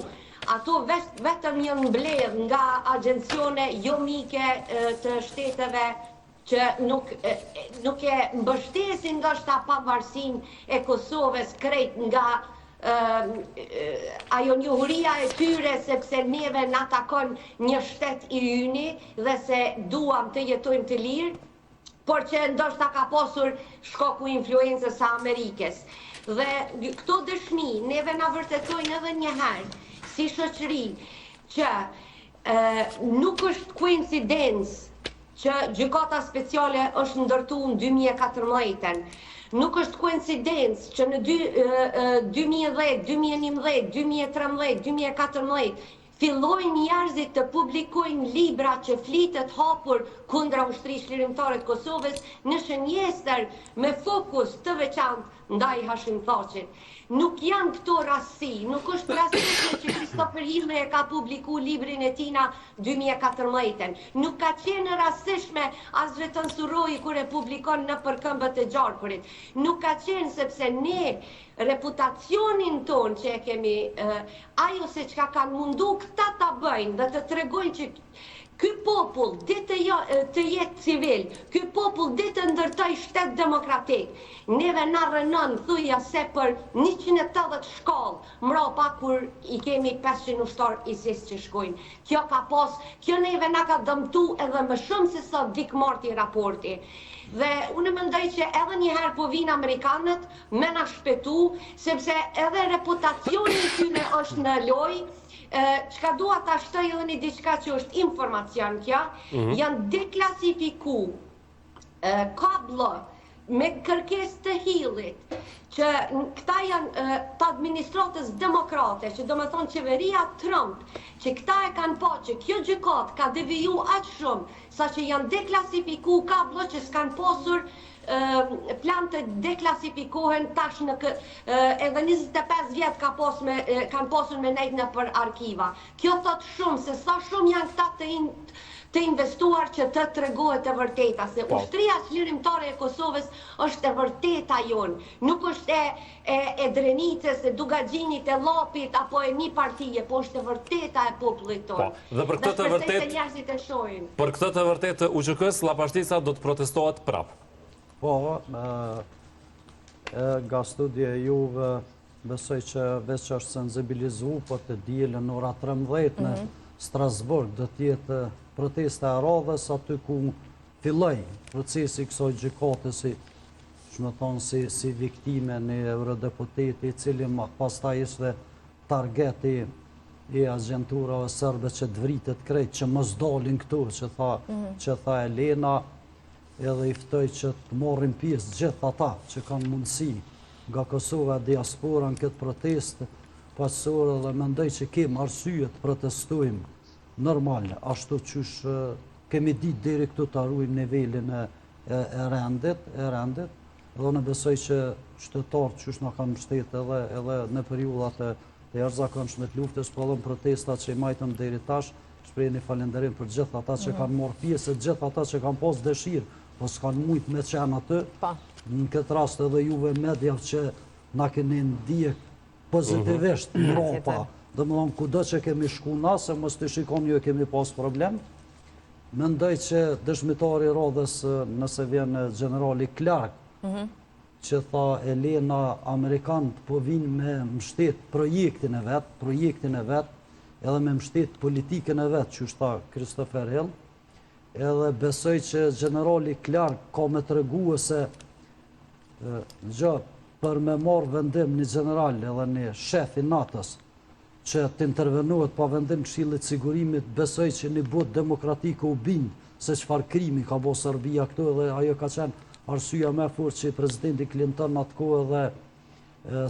ato vetëm janë mbledh nga agjencione jo mike të shteteve që nuk e mbështesin nga shta pavarësin e Kosovës krejt nga ajo njohuria e tyre sepse neve na takon një shtet i yni dhe se duam të jetojmë të lirë, por që ndoshta ka posur shkoku influencës së Amerikës. Dhe këto dëshmi neve na vërtetojnë edhe njëherë si shoqëri që nuk është koincidencë që gjykata speciale është ndërtuar në 2014. Nuk është koincidencë që në 2010, 2011, 2013, 2014 fillojnë njerëzit të publikojnë libra që flitet hapur kundra ushtrisë lirimtare të Kosovës në shënjestër me fokus të veçantë ndaj Hashim Thaqit. Nuk janë këto rasti, nuk është rastishme që Christopher Hill e ka publiku librin e tina 2014. Nuk ka qenë rastishme as Reton Suroi kur e publikon në përkëmbët e gjarkurit. Nuk ka qenë sepse ne reputacionin ton që e kemi, ajo se çka kanë mundu këta ta bëjnë dhe të tregojnë që ky popull ditë të jetë civil, ky popull ditë të ndërtoj shtet demokratik. Neve na rënon thuja se për 180 shkollë mbrapa kur i kemi 500 ushtar ISIS që shkojnë. Kjo neve na ka dëmtu edhe më shumë se sa vikmarti raporti. Dhe unë mendoj që edhe njëherë po vinë Amerikanët me na shpetu, sepse edhe reputacioni tyre është në lojë. Çka dua ta shtoj edhe një diçka që është informacion kja, janë deklasifiku kablo me kërkesë të Hillit, që këta janë të administratës demokrate, që do me thonë qeveria Trump, që këta e kanë po që kjo gjykat ka deviju aq shumë, sa që janë deklasifiku kablo që s'kanë posur plan të deklasifikohen tash në edhe 25 vjet kanë posur me nejt në për arkiva. Kjo thot shumë se sa shumë janë këta të investuar që të tregohet e vërteta, se ushtria lirimtare e Kosovës është e vërteta jonë, nuk është e Drenicës, e Dugaxhinit, e Llapit apo e një partije, po është e vërteta e popullit tonë. Dhe për këtë të vërtet, për këtë të vërtet UÇK-s Llafashtica do të protestohet prap. Po, nga studje juve besoj që veç është sensibilizu, po të dielën në ora 13 në Strasburg do tjetë protesta e radhës aty ku filloj procesi kësaj gjykate si viktime në eurodeputeti i cili pastaj ishte targeti i agenturave serbe që të vritet krejt që mos dalin këtu që tha Elena. Edhe i ftoj që të morrin pjesë gjithë ata që kanë mundësi nga Kosova diaspora në këtë protestë pasore dhe mendoj që kemë arsye të protestojmë normale, ashtu qysh kemi ditë deri këtu të arrujmë nivelin e rendit, dhe në besoj që qytetarët qysh në kanë mbështetë edhe në periudat e jashtëzakonshme të luftës, po edhe në protestat që i majtëm deri tash, shpreh një falënderim për gjithë ata që kanë marrë pjesë, gjithë ata që kanë pas dëshirë, po s'kanë mujtë me qenë aty. Në këtë rast edhe juve media që na keni ndjek pozitivisht Europa. Dhe më thonë, kudo që kemi shku na, se mos të shikon ju e kemi pas problem, mendoj që dëshmitari Rodhës, nëse vjen generali Clark, që tha Elena, Amerikanët po vinë me mështet projektin e vetë, edhe me mështet politikën e vetë, që tha Christopher Hill, edhe besoj që generali Clark ka me të regu se për me marrë vendim një general edhe një shef i NATO-s që të intervenohet pa vendim Këshillit Sigurimit, besoj që një botë demokratike u bindë se çfarë krimi ka bo Serbia këtu, edhe ajo ka qenë arsyeja më e fortë që presidenti Clinton atë kohë dhe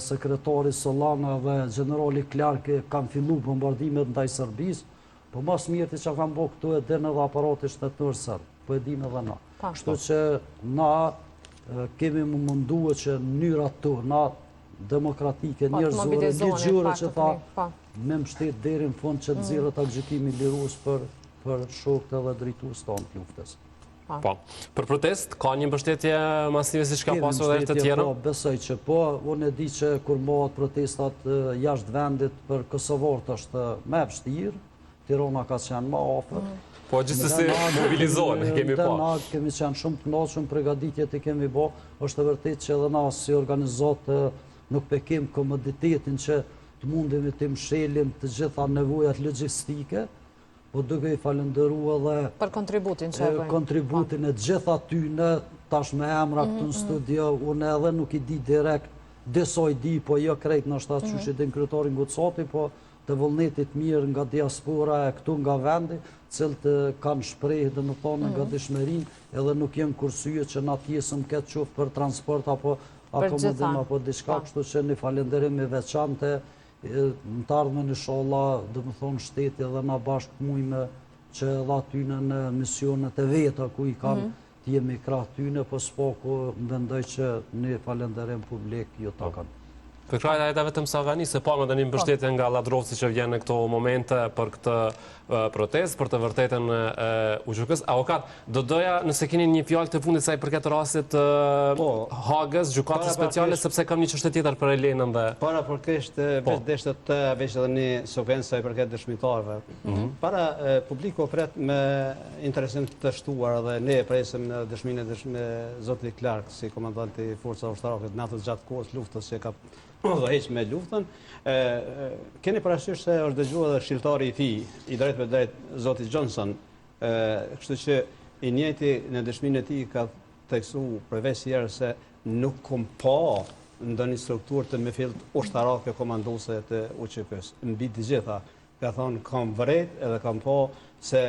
sekretari Solana dhe generali Clark kanë fillu bombardimet ndaj Serbisë, po mas mirë që kanë bo këtu e din edhe aparati shtetëror serb, po e dim edhe na. Kështu që na kemi më munduar që njërat të na demokratike, njerëzore, ligjore që tha, me mbështet deri në fund që të nxirret atë gjykimi lirues për shokët edhe drejtues tonë të luftës. Po. Për protest, ka një mbështetje masive si ka pasur edhe të tjera? Po, besoj që po, unë e di që kur mohat protestat jashtë vendit për kosovarët është më e vështirë, Tirana ka qenë më afër. Po, gjithsesi mobilizohen, kemi pa. Na kemi qenë shumë të kënaqur, përgatitjet i kemi bë, është e vërtetë që edhe na si organizat nuk pekim komoditetin që të mundemi të mshelim të gjitha nevojat logjistike, po duke i falenderuar edhe për kontributin që e bëjnë. Kontributin e gjitha tyne, tash me emra këtu në studio, unë edhe nuk i di direkt, disa i di, po jo krejt në shtatë që din kryetarin Gucati, po të vullnetit mirë nga diaspora e këtu nga vendi, cilët kanë shprehë dhe më thonë nga dëshmerin, edhe nuk jenë kursye që na tjesëm këtë qoftë për transport apo akomodim apo diçka, kështu që një falenderim i veçante, në të ardhmen inshallah, dhe më thonë shteti edhe na bashkë mujme që edhe atyne në misionet e veta ku i kanë të jemi krah tyne, po s'pako mendoj që një falenderim publik jo ta kanë. Për krajt ajta vetëm Sagani, se pa më dhe një mbështetje nga ladrovci që vjen në këto momente për këtë protest, për të vërtetën UÇK-s. Avokat, do doja nëse keni një fjalë të fundit sa i përket rastit Hagës, gjykatës speciale, sepse kam një çështje tjetër për Elenën dhe... Para përkesht, veç edhe një sekvencë sa i përket dëshmitarëve. Para publiku pret me interesim të shtuar dhe ne presim dëshminë e zotit Clark si komandanti forca ushtarake NATO gjatë kohës luftës që ka dhe heq me luftën. Keni parasysh se është dëgjuar edhe këshilltari i tij, i drejt për drejt zotit Johnson, kështu që i njëjti në dëshminë e tij ka theksuar përveç herë se nuk kom pa ndonjë strukturë të mefillt ushtarake komanduese të UÇK-s. Mbi të gjitha, ka thonë kam vërejt edhe kam pa se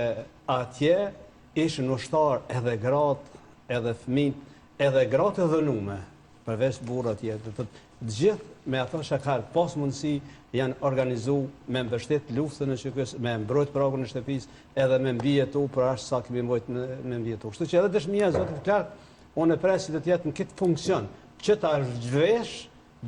atje ishin ushtar edhe gratë, edhe fëmijë, edhe gratë e dhënume, përveç burrat tjetër. Të gjithë me ato që kanë pas mundësi janë organizu me mbështet luftën e UÇK-s, me mbrojt pragun e shtëpisë, edhe me mbijetu për ashtë sa kemi mbojt me mbijetu. Kështu që edhe dëshmia e zotit Clark, unë e presi të jetë në këtë funksion, që ta zhvesh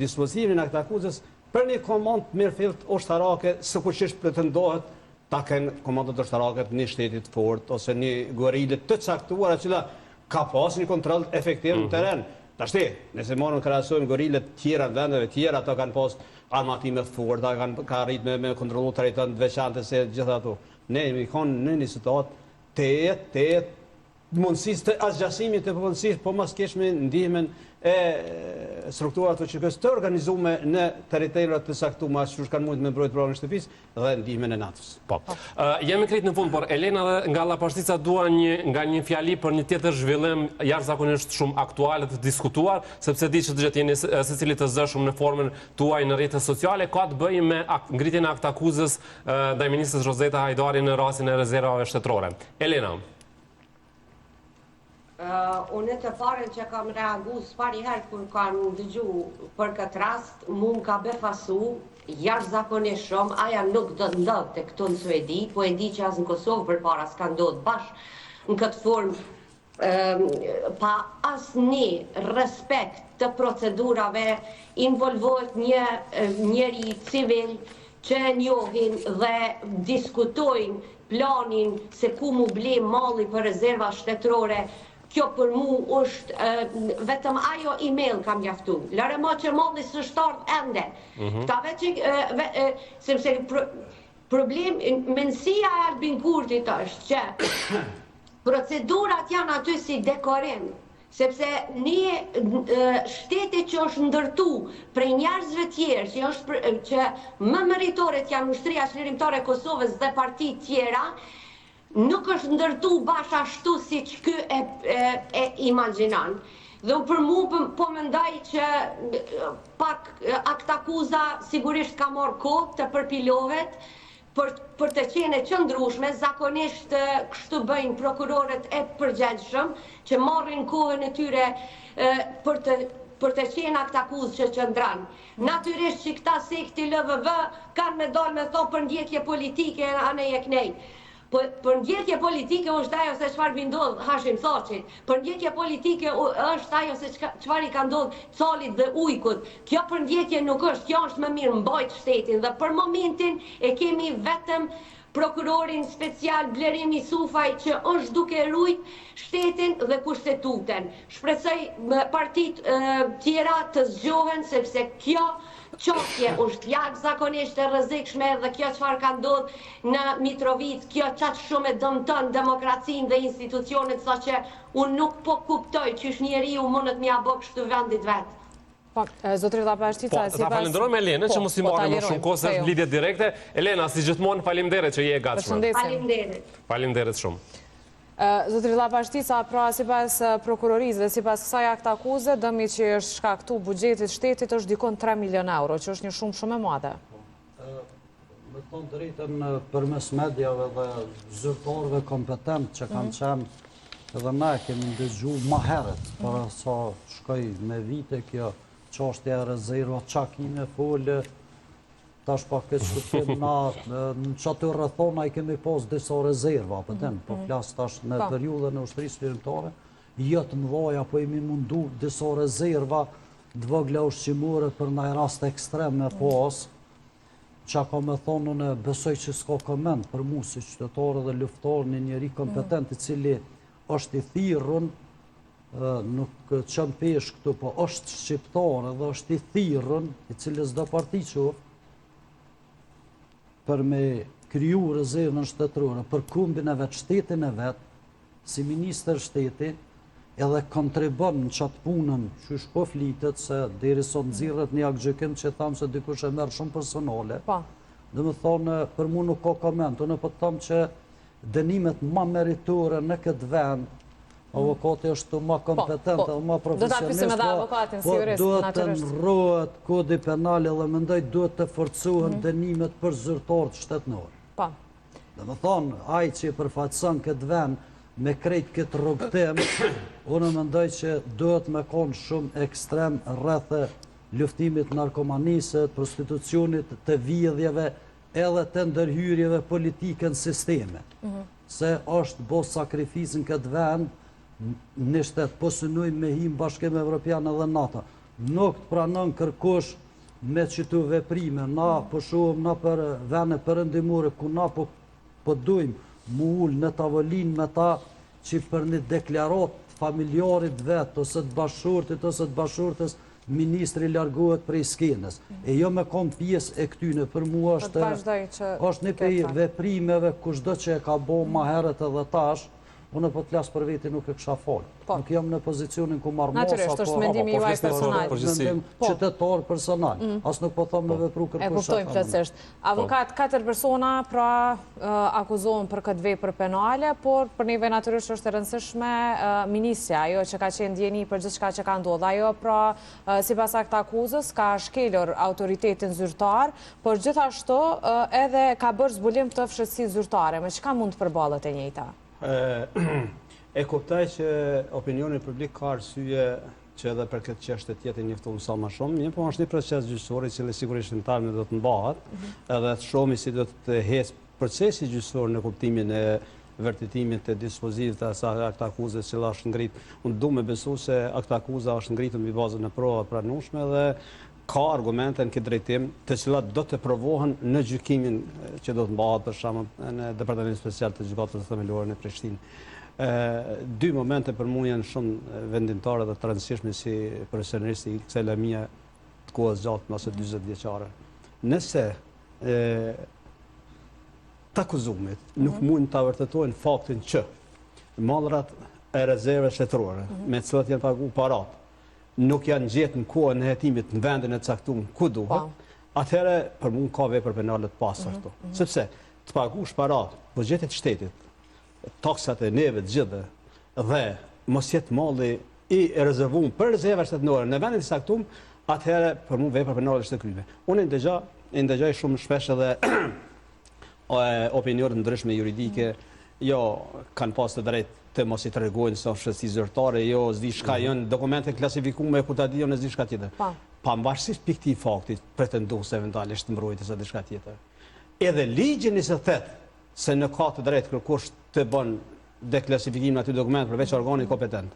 dispozitimin e këtë akuzës për një komand mirëfillt ushtarake, sikurçish pretendohet ta kenë komandët ushtarake të një shtetit fort ose një guerile të caktuar, e cila ka pas një kontroll efektiv në teren. Tashti, nëse morën krahasojmë gorilet tjera në vendeve tjera, ato kanë pas armatime të forta, ka arrit me kontrollu territorin të veçantë se gjitha ato. Ne jemi kanë në një situatë të jetë mundësisë të asgjësimit të përpunësisë, po mas kesh me ndihmën e strukturat të UÇK-s të organizume në teritorat të saktuara që kanë mundë me mbrojtë pragun e shtëpisë dhe ndihmën e NATO-s. Po. Jemi krejt në fund, por Elena dhe nga Llapashtica dua nga një fjali për një tjetër zhvillim jashtëzakonisht shumë aktual të diskutuar, sepse di që të jeni secili të zëshëm në formën tuaj në rrjetet sociale, ka të bëjë me ngritjen e akt akuzës ndaj ministres Rozeta Hajdari në rastin e rezervave shtetërore. Elena. Unë të pare që kam reagu s'pari herë kur kam dëgju për këtë rast, mu më ka befasu jashtëzakonisht shumë, aja nuk do të ndodhë të këtu në Suedi, po e di që as në Kosovë për para s'ka ndodhë bashkë në këtë formë, pa asnjë respekt të procedurave, involvohet njeri civil që njohin dhe diskutojnë planin se ku mu ble malli për rezerva shtetërore, kjo për mu është vetëm ajo email kam mjaftu. Lërë më që molli së shtartë ende. Këtave që, sepse mendësia e Albin Kurtit është që procedurat janë aty si dekorim, sepse një shteti që është ndërtu prej njerëzve tjerë, që më meritoret janë ushtria çlirimtare e Kosovës dhe partit tjera, nuk është ndërtu bash ashtu si që ky e imagjinan. Dhe për mu po mendoj që pak aktakuza sigurisht ka marrë kohë të përpilohet për të qenë qëndrueshme, zakonisht kështu bëjnë prokurorët e përgjegjshëm që marrin kohën e tyre për të qenë aktakuzë që qëndran. Natyrisht që këta sekti LVV kanë me dalë me thonë për ndjekje politike anë e jeknej. Për ndjekje politike është ajo se çfarë vi ndodh Hashim Thaçit. Për ndjekje politike është ajo se çfarë i ka ndodh Calit dhe Ujkut. Kjo për ndjekje nuk është, kjo është më mirë mbajt shtetin dhe për momentin e kemi vetëm prokurorin special Blerim Isufaj që është duke rujt shtetin dhe kushtetuten. Shpresoj partit tjera të zgjohen sepse kjo qofje është jashtë zakonisht e rrezikshme dhe kjo çfarë ka ndodhur në Mitrovic, kjo çaq shumë e dëmton demokracinë dhe institucionet, saqë unë nuk po kuptoj që njeriu mundet m'ia bë kështu vendit vet. Po, zotëri Llapashtica, ta falenderojmë Elenën që mos i marrim më shumë kohë se është lidhje direkte. Elena, si gjithmonë faleminderit që je e gatshme. Faleminderit. Faleminderit shumë. Zotëri Llapashtica, pra sipas prokurorisë dhe sipas kësaj aktakuze, dëmi që është shkaktu buxhetit shtetit është dikon 3 milion euro, që është një shumë shumë e madhe. Me thonë drejtën përmes medjave dhe zyrtarëve kompetent që kanë qenë edhe ne kemi ndëgju ma heret, para sa shkoj me vite kjo çështja e rezerva çakime folë. Tash pa këtë shqiptim na në qatë rrethona i kemi pas disa rezerva, po flas tash në periudhën e ushtrisë çlirimtare, jo të mëdha po jemi mundu disa rezerva të vogla ushqimore për ndaj rast ekstrem me pas, që ka me thonë në besoj që s'ka koment për mu si qytetarë dhe luftarë një njeri kompetent i cili është i thirrën, nuk qënë pesh këtu, po është shqiptarë dhe është i thirrën, i cili s'do parti qoftë, për me kriju rezervën shtetërore, për kumbin e vetë, shtetin e vetë, si minister shteti, edhe kontribon në qatë punën që shpo flitet, se deri sot nxirret një akgjëkim që thamë se dikush e merë shumë personale. Dhe me thonë, për mu nuk ka koment, unë po thamë që dënimet ma meritore në këtë vend, avokati është ma kompetent dhe ma profesionist, duhet të nërrohet kodi penale dhe mendoj duhet të forcohen dënimet për zyrtarët shtetënorë. Dhe me thonë, aj që i përfaqëson këtë vend me krejt këtë rrugtim, unë mendoj që duhet me konë shumë ekstrem rreth luftimit narkomanisë, prostitucionit, të vjedhjeve, edhe të ndërhyrjeve politike në sisteme. Se është bo sakrifisin këtë vend, në shtet, po synojmë me him Bashkim Evropian edhe NATO. Nuk të pranon kërkosh me qëtu veprime, na po shohëm na për vene perëndimore, ku na po dujmë mu ullë në tavolin me ta që për një deklarat familjarit vetë, ose të bashkëshortit, ose të bashkëshortës, ministri largohet prej skenës. E jo me kom pjesë e këtyne, për mua është një prej veprimeve kushdo që e ka bo ma heret edhe tash, unë po të lasë për veti nuk e kësha falë. Nuk jam në pozicionin ku marrë mosa, Natyrisht, është mendimi juaj personal. Mendim qytetar personal. As nuk po thëmë me vepru kërkush. E kuptojmë plotësisht. Avokat, 4 persona pra akuzohen për këtë vepër penale, por për neve natyrisht është e rëndësishme ministja, ajo që ka qenë ndjeni për gjithçka që ka ndodhur. Ajo pra sipas akta akuzës ka shkelur autoritetin zyrtar, por gjithashtu edhe ka bërë zbulim të fshëtësisë zyrtare. Me çka mund të përballet e njëjta? E kuptaj që opinioni publik ka arsye që edhe për këtë çështje tjetër njoftohen sa më shumë, po është një proces gjyqësor i cili sigurisht në termin do të mbahet, edhe të shohim si do të ecë procesi gjyqësor në kuptimin e vërtetimit të dispozitave të asaj aktakuzës që është ngrit. Unë du me besu se aktakuza është ngritur mbi bazën e provave pranueshme dhe ka argumente në këtë drejtim të cilat do të provohen në gjykimin që do të mbahet për shembull në Departamentin Special të Gjykatës Themelore në Prishtinë. Dy momente për mua janë shumë vendimtare dhe të rëndësishme si profesionist i kësaj lëmie të kohës gjatë ose 40 vjeçare. Nëse të akuzumit nuk mund të vërtetojnë faktin që mallrat e rezerve shtetërore me të cilat janë pagu parat nuk janë gjetë në kohën e hetimit në vendin e caktuar ku duhet, atëherë për mua ka vepër penale të pastër këtu. Sepse të pagush parat, buxhetit të shtetit, taksat e neve të gjithë dhe mos jetë malli i rezervuar për rezerva shtetërore në vendin e caktuar, atëherë për mua vepra penale është e kryme. Unë ndëgjoj shumë shpesh edhe opinionet ndryshme juridike, jo kanë pas të drejtë të mos i tregojnë se është shëtësi zyrtare, jo s'di shka janë dokumente klasifikume ku ta dijon e s'di shka tjetër. Pavarësisht pikë këtij fakti pretendues eventualisht mbrojtjes së diçka tjetër. Edhe ligji 28 se në ka të drejtë kërkush të bën deklasifikimin aty dokument përveç organit kompetent.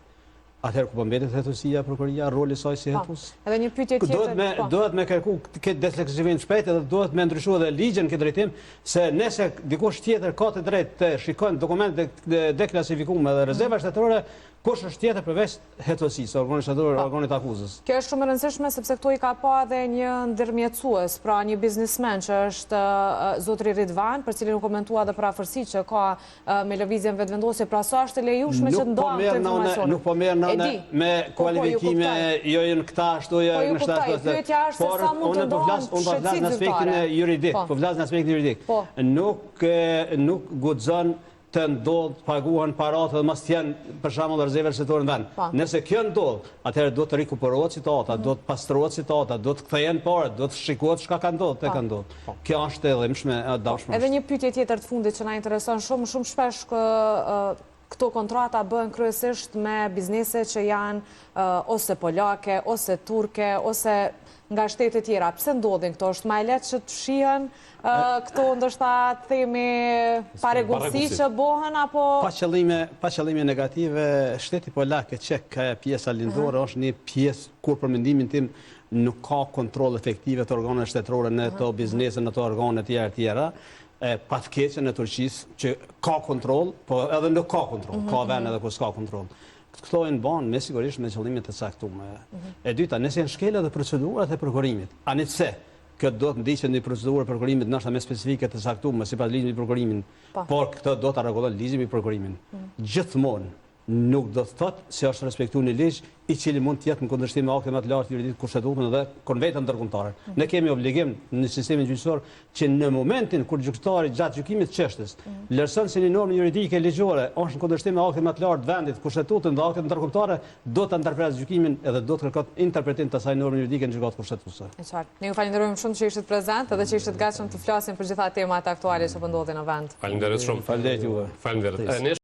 Atëherë ku po mbetet hetësia prokuroria, roli i saj si hetus? Edhe një pyetje tjetër. Duhet me kërku këtë deklasifikim shpejt edhe duhet me ndryshuar edhe ligjin këtë drejtim se nëse dikush tjetër ka të drejtë të shikojnë dokumentet deklasifikuar dhe rezerva shtetërore, kush është tjetër përveç hetësisë, organit shtetëror, organit akuzës. Kjo është shumë e rëndësishme sepse këtu i ka pa edhe një ndërmjetësues, pra një biznesmen që është zotri Ridvan, për cilin u komentua edhe për afërsi që ka me lëvizjen vetëvendosje, pra sa është e lejushme që ndonë këtë informacion. Nuk po merr në me kualifikime, jo janë këta ashtu, jo janë këta ashtu. Pyetja është se sa mund të ndonë shëtësit zyrtare. Po flas në aspektin juridik. Nuk guxon të ndodh paguhen parat dhe mos janë për shembull rezerva shtetërore në vend. Nëse kjo ndodh, atëherë duhet të rikuperohet citata, duhet të pastrohet citata, duhet të kthehen parat, duhet të shikohet çka ka ndodhur, tek ka ndodhur. Kjo është e dhëmshme e dashme. Edhe një pyetje tjetër të fundit që na intereson shumë shpesh këto kontrata bëhen kryesisht me biznese që janë ose polake, ose turke, ose nga shtete tjera. Pse ndodhin këto? Është më e lehtë që të shihen këto ndoshta themi paregullsi që bëhen apo pa qëllime negative. Shteti polak e çek pjesa lindore është një pjesë kur për mendimin tim nuk ka kontroll efektive të organeve shtetërore në ato biznese, në ato organe të tjera. Pa të keqen e Turqisë që ka kontroll, po edhe nuk ka kontroll, ka vende edhe ku s'ka kontroll. Këto e bën me sigurisht me qëllime të caktuara. E dyta, nëse janë shkelja dhe procedurat e prokurimit, anëse këtë do të ndiqet në procedurë prokurimit ndoshta me specifike të caktuara sipas ligjit mbi prokurimin, por këtë do ta rregullon ligji mbi prokurimin. Gjithmonë nuk do të thotë se është respektuar një ligj i cili mund të jetë në kundërshtim me akte më të lartë juridik kushtetuese dhe konventën ndërkombëtare. Ne kemi obligim në sistemin gjyqësor që në momentin kur gjyqtari gjatë gjykimit të çështës lërson se një normë juridike ligjore është në kundërshtim me aktet më të lartë vendit kushtetuese dhe aktet ndërkombëtare, do ta ndërpres gjykimin edhe do të kërkot interpretim të asaj norme juridike në gjykatë kushtetuese. E qartë. Ne ju falenderojmë shumë që ishit prezant edhe që ishit gatshëm të flasim për gjitha temat aktuale që po ndodhin në vend. Faleminderit shumë. Faleminderit juve. Faleminderit.